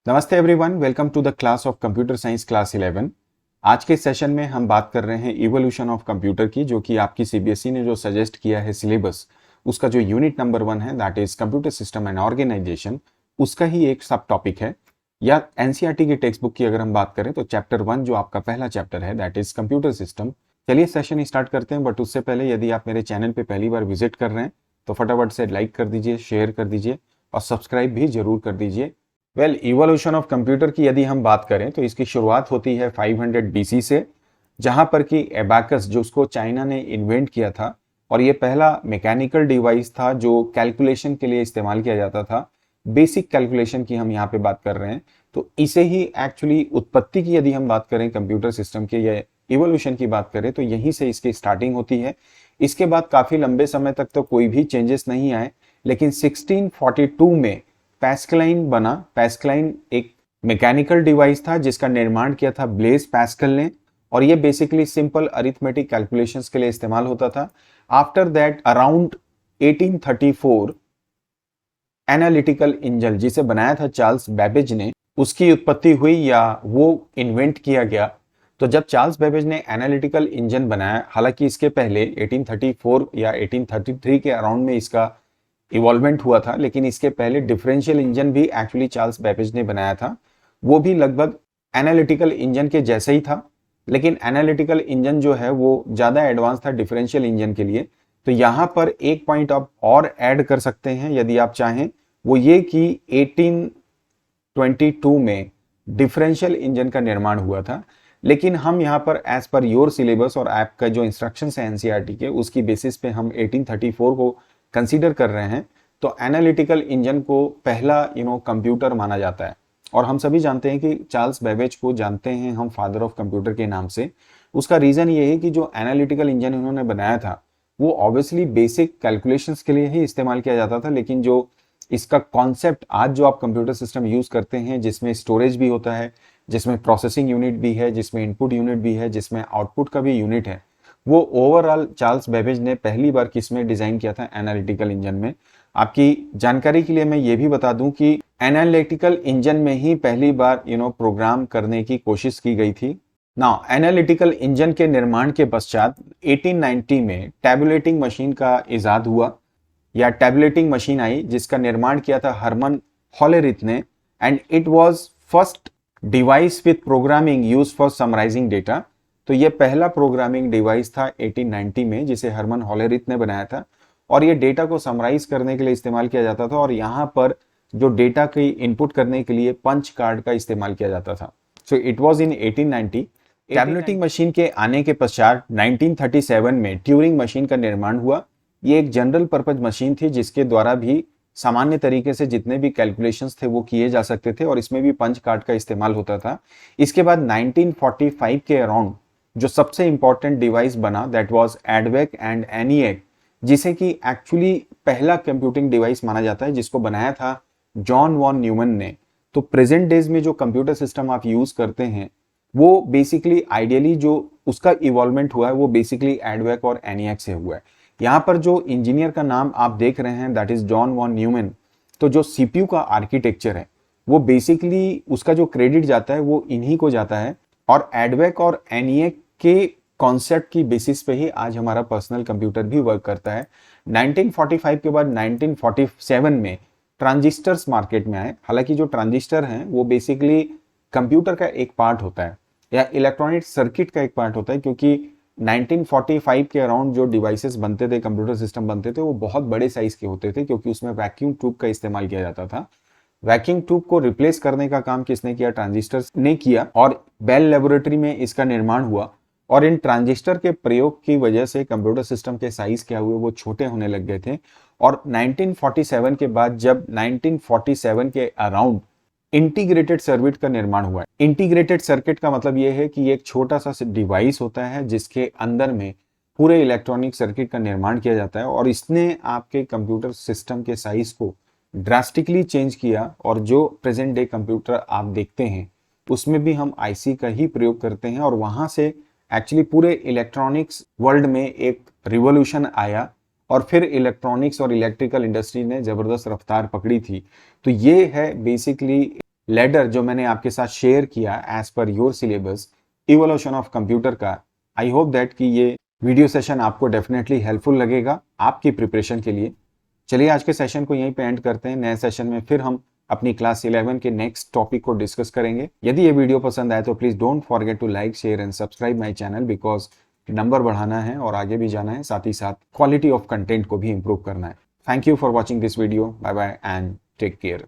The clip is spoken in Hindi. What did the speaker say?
नमस्ते everyone, welcome to the class of computer science class 11। आज के सेशन में हम बात कर रहे हैं इवोल्यूशन ऑफ कंप्यूटर की, जो कि आपकी सीबीएसई ने जो सजेस्ट किया है सिलेबस, उसका जो यूनिट नंबर 1 है that is computer system and organisation, उसका ही एक सब टॉपिक है। या एनसीईआरटी की टेक्स्ट बुक की अगर हम बात करें तो चैप्टर 1 जो आपका पहला चैप्टर है दैट इज कंप्यूटर सिस्टम। चलिए सेशन स्टार्ट करते हैं, बट उससे पहले यदि आप मेरे चैनल पर पहली बार विजिट कर रहे हैं तो फटाफट से लाइक कर दीजिए, शेयर कर दीजिए और सब्सक्राइब भी जरूर कर दीजिए। इवोल्यूशन ऑफ कंप्यूटर की यदि हम बात करें तो इसकी शुरुआत होती है 500 बीसी से, जहां पर कि एबाकस जो उसको चाइना ने इन्वेंट किया था, और ये पहला मैकेनिकल डिवाइस था जो कैलकुलेशन के लिए इस्तेमाल किया जाता था। बेसिक कैलकुलेशन की हम यहाँ पे बात कर रहे हैं, तो इसे ही एक्चुअली उत्पत्ति की यदि हम बात करें कंप्यूटर सिस्टम के या इवोल्यूशन की बात करें तो यहीं से इसकी स्टार्टिंग होती है। इसके बाद काफी लंबे समय तक तो कोई भी चेंजेस नहीं आए, लेकिन 1642 में पैस्कलाइन बना। पैस्कलाइन एक मैकेनिकल डिवाइस था जिसका निर्माण किया था ब्लेज पैस्कल ने, और ये बेसिकली सिंपल अरिथमेटिक कैलकुलेशंस के लिए इस्तेमाल होता था। After that around 1834 analytical engine जिसे बनाया था चार्ल्स बेबेज ने, उसकी उत्पत्ति हुई या वो इन्वेंट किया गया। तो जब चार्ल्स बेबेज ने एनालिटिकल इंजन बनाया, हालांकि इसके पहले 1834 या 1833 के अराउंड में इसका इवॉल्वमेंट हुआ था, लेकिन इसके पहले डिफरेंशियल इंजन भी एक्चुअली चार्ल्स बेबेज ने बनाया था। वो भी लगभग एनालिटिकल इंजन के जैसे ही था, लेकिन एनालिटिकल इंजन जो है वो ज्यादा एडवांस था डिफरेंशियल इंजन के लिए। तो यहां पर एक पॉइंट आप और ऐड कर सकते हैं यदि आप चाहें, वो ये कि 1822 में डिफरेंशियल इंजन का निर्माण हुआ था। लेकिन हम यहाँ पर एज पर योर सिलेबस और आपका जो इंस्ट्रक्शंस है एनसीईआरटी के, उसकी बेसिस पे हम 1834 को कंसीडर कर रहे हैं। तो एनालिटिकल इंजन को पहला कंप्यूटर माना जाता है, और हम सभी जानते हैं कि चार्ल्स बेबेज को जानते हैं हम फादर ऑफ कंप्यूटर के नाम से। उसका रीजन ये है कि जो एनालिटिकल इंजन उन्होंने बनाया था वो ऑब्वियसली बेसिक कैलकुलेशंस के लिए ही इस्तेमाल किया जाता था, लेकिन जो इसका कॉन्सेप्ट आज जो आप कंप्यूटर सिस्टम यूज करते हैं, जिसमें स्टोरेज भी होता है, जिसमें प्रोसेसिंग यूनिट भी है, जिसमें इनपुट यूनिट भी है, जिसमें आउटपुट का भी यूनिट है, वो ओवरऑल चार्ल्स बेबेज ने पहली बार किसमें डिजाइन किया था? एनालिटिकल इंजन में। आपकी जानकारी के लिए मैं ये भी बता दूं कि एनालिटिकल इंजन में ही पहली बार प्रोग्राम करने की कोशिश की गई थी। नाउ एनालिटिकल इंजन के निर्माण के पश्चात 1890 में टैबुलेटिंग मशीन का इजाद हुआ, या टैबुलेटिंग मशीन आई, जिसका निर्माण किया था हरमन हॉलेरिथ ने, and it was first device with programming use for summarising data. तो ये पहला प्रोग्रामिंग डिवाइस था 1890 में जिसे हरमन हॉलेरिथ ने बनाया था, और ये डेटा को समराइज करने के लिए इस्तेमाल किया जाता था। और यहाँ पर जो डेटा की इनपुट करने के लिए पंच कार्ड का इस्तेमाल किया जाता था। So it was in 1890। Tableting machine के आने के पश्चात 1937 में ट्यूरिंग मशीन का निर्माण हुआ। ये एक जनरल पर्पज मशीन थी जिसके द्वारा भी सामान्य तरीके से जितने भी कैलकुलेशंस थे वो किए जा सकते थे, और इसमें भी पंच कार्ड का इस्तेमाल होता था। इसके बाद 1945 के अराउंड जो सबसे इंपॉर्टेंट डिवाइस बना दैट वाज एडवेक एंड एनिएक, जिसे कि एक्चुअली पहला कंप्यूटिंग डिवाइस माना जाता है, जिसको बनाया था जॉन वॉन न्यूमन ने। तो प्रेजेंट डेज में जो कंप्यूटर सिस्टम आप यूज करते हैं वो बेसिकली आइडियली जो उसका इवॉल्वमेंट हुआ है वो बेसिकली एडवेक और एनिएक से हुआ है। यहाँ पर जो इंजीनियर का नाम आप देख रहे हैं that is John von Neumann. तो जो सीपीयू का आर्किटेक्चर है वो बेसिकली उसका जो क्रेडिट जाता है वो इन्हीं को जाता है, और एडवेक और एनिएक के कॉन्सेप्ट की बेसिस पे ही आज हमारा पर्सनल कंप्यूटर भी वर्क करता है। 1945 के बाद 1947 में ट्रांजिस्टर्स मार्केट में आए। हालांकि जो ट्रांजिस्टर हैं वो बेसिकली कंप्यूटर का एक पार्ट होता है या इलेक्ट्रॉनिक सर्किट का एक पार्ट होता है, क्योंकि 1945 के अराउंड जो डिवाइसेस बनते थे, कंप्यूटर सिस्टम बनते थे, वो बहुत बड़े साइज के होते थे, क्योंकि उसमें वैक्यूम ट्यूब का इस्तेमाल किया जाता था। वैक्यूम ट्यूब को रिप्लेस करने का काम किसने किया? ट्रांजिस्टर ने किया, और बेल लेबोरेटरी में इसका निर्माण हुआ। और इन ट्रांजिस्टर के प्रयोग की वजह से कंप्यूटर सिस्टम के साइज क्या हुए? वो छोटे होने लग गए थे। और 1947 के बाद जब 1947 के अराउंड इंटीग्रेटेड सर्किट का निर्माण हुआ। इंटीग्रेटेड सर्किट का मतलब यह है कि एक छोटा सा डिवाइस होता है जिसके अंदर में पूरे इलेक्ट्रॉनिक सर्किट का निर्माण किया जाता है, और इसने आपके कंप्यूटर सिस्टम के साइज को ड्रास्टिकली चेंज किया। और जो प्रेजेंट डे कंप्यूटर आप देखते हैं उसमें भी हम आईसी का ही प्रयोग करते हैं, और वहां से एक्चुअली पूरे इलेक्ट्रॉनिक्स वर्ल्ड में एक रिवॉल्यूशन आया, और फिर इलेक्ट्रॉनिक्स और इलेक्ट्रिकल इंडस्ट्री ने जबरदस्त रफ्तार पकड़ी थी। तो ये है बेसिकली लेडर जो मैंने आपके साथ शेयर किया as per your syllabus evolution of computer का, आई होप दैट कि ये वीडियो सेशन आपको डेफिनेटली हेल्पफुल लगेगा आपकी प्रिपरेशन के लिए। चलिए आज के सेशन को यहीं पे एंड करते हैं। नए सेशन में फिर हम अपनी क्लास 11 के नेक्स्ट टॉपिक को डिस्कस करेंगे। यदि ये वीडियो पसंद आए तो please don't forget to like, share and subscribe my channel, because number बढ़ाना है और आगे भी जाना है, साथ ही साथ क्वालिटी ऑफ कंटेंट को भी इंप्रूव करना है। Thank you for watching this video. Bye bye and take care.